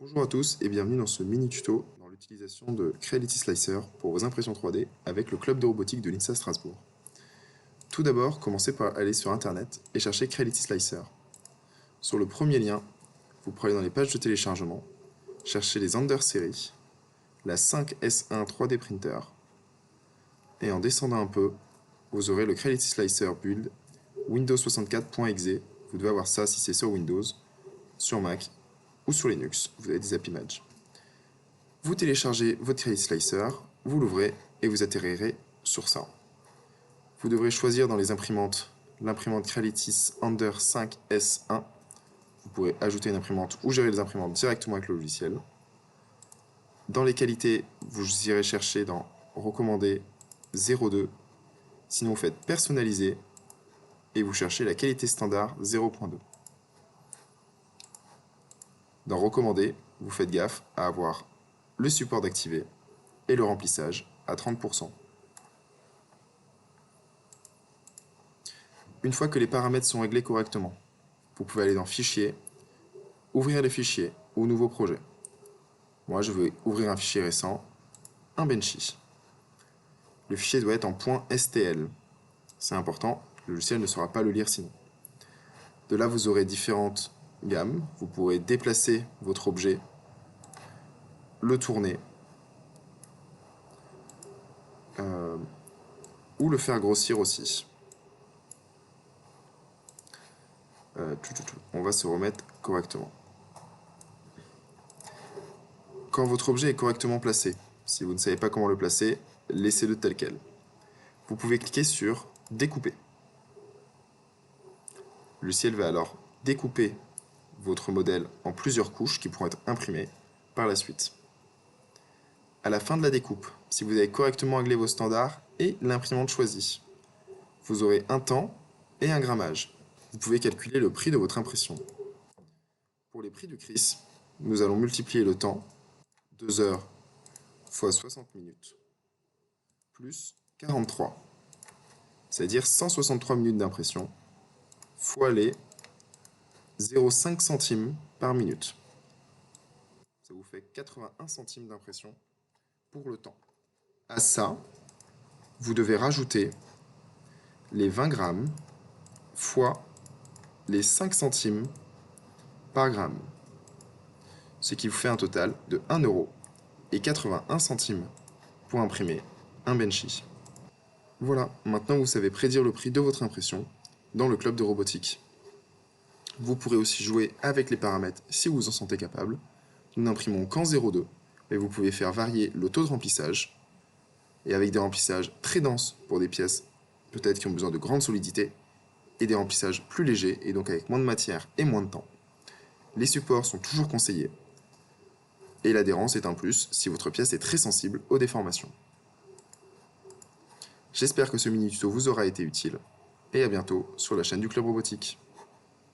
Bonjour à tous et bienvenue dans ce mini tuto dans l'utilisation de Creality Slicer pour vos impressions 3D avec le club de robotique de l'INSA Strasbourg. Tout d'abord, commencez par aller sur internet et chercher Creality Slicer. Sur le premier lien, vous prenez dans les pages de téléchargement, cherchez les Under séries, la 5S1 3D Printer et en descendant un peu, vous aurez le Creality Slicer Build Windows 64.exe. Vous devez avoir ça si c'est sur Windows, sur Mac ou sur Linux, vous avez des App Images. Vous téléchargez votre Creality Slicer, vous l'ouvrez et vous atterrirez sur ça. Vous devrez choisir dans les imprimantes l'imprimante Creality Under 5S1. Vous pourrez ajouter une imprimante ou gérer les imprimantes directement avec le logiciel. Dans les qualités, vous irez chercher dans Recommander 02. Sinon, vous faites Personnaliser et vous cherchez la qualité standard 0.2. Dans Recommander, vous faites gaffe à avoir le support d'activer et le remplissage à 30%. Une fois que les paramètres sont réglés correctement, vous pouvez aller dans Fichier, ouvrir les fichiers ou Nouveau projet. Moi, je vais ouvrir un fichier récent, un Benchy. Le fichier doit être en .stl. C'est important, le logiciel ne saura pas le lire sinon. De là, vous aurez différentes gammes. Vous pourrez déplacer votre objet, le tourner, ou le faire grossir aussi. On va se remettre correctement. Quand votre objet est correctement placé, si vous ne savez pas comment le placer, laissez-le tel quel. Vous pouvez cliquer sur Découper. Le logiciel va alors découper votre modèle en plusieurs couches qui pourront être imprimées par la suite. À la fin de la découpe, si vous avez correctement réglé vos standards et l'imprimante choisie, vous aurez un temps et un grammage. Vous pouvez calculer le prix de votre impression. Pour les prix du CRIS, nous allons multiplier le temps, 2 heures fois 60 minutes, plus 43, c'est-à-dire 163 minutes d'impression, fois les 0,5 centimes par minute. Ça vous fait 81 centimes d'impression pour le temps. À ça, vous devez rajouter les 20 grammes fois les 5 centimes par gramme, ce qui vous fait un total de 1 euro et 81 centimes pour imprimer un Benchy. Voilà, maintenant vous savez prédire le prix de votre impression dans le club de robotique. Vous pourrez aussi jouer avec les paramètres si vous en sentez capable. Nous n'imprimons qu'en 0,2, mais vous pouvez faire varier le taux de remplissage, et avec des remplissages très denses pour des pièces peut-être qui ont besoin de grande solidité, et des remplissages plus légers, et donc avec moins de matière et moins de temps. Les supports sont toujours conseillés, et l'adhérence est un plus si votre pièce est très sensible aux déformations. J'espère que ce mini tuto vous aura été utile, et à bientôt sur la chaîne du Club Robotique.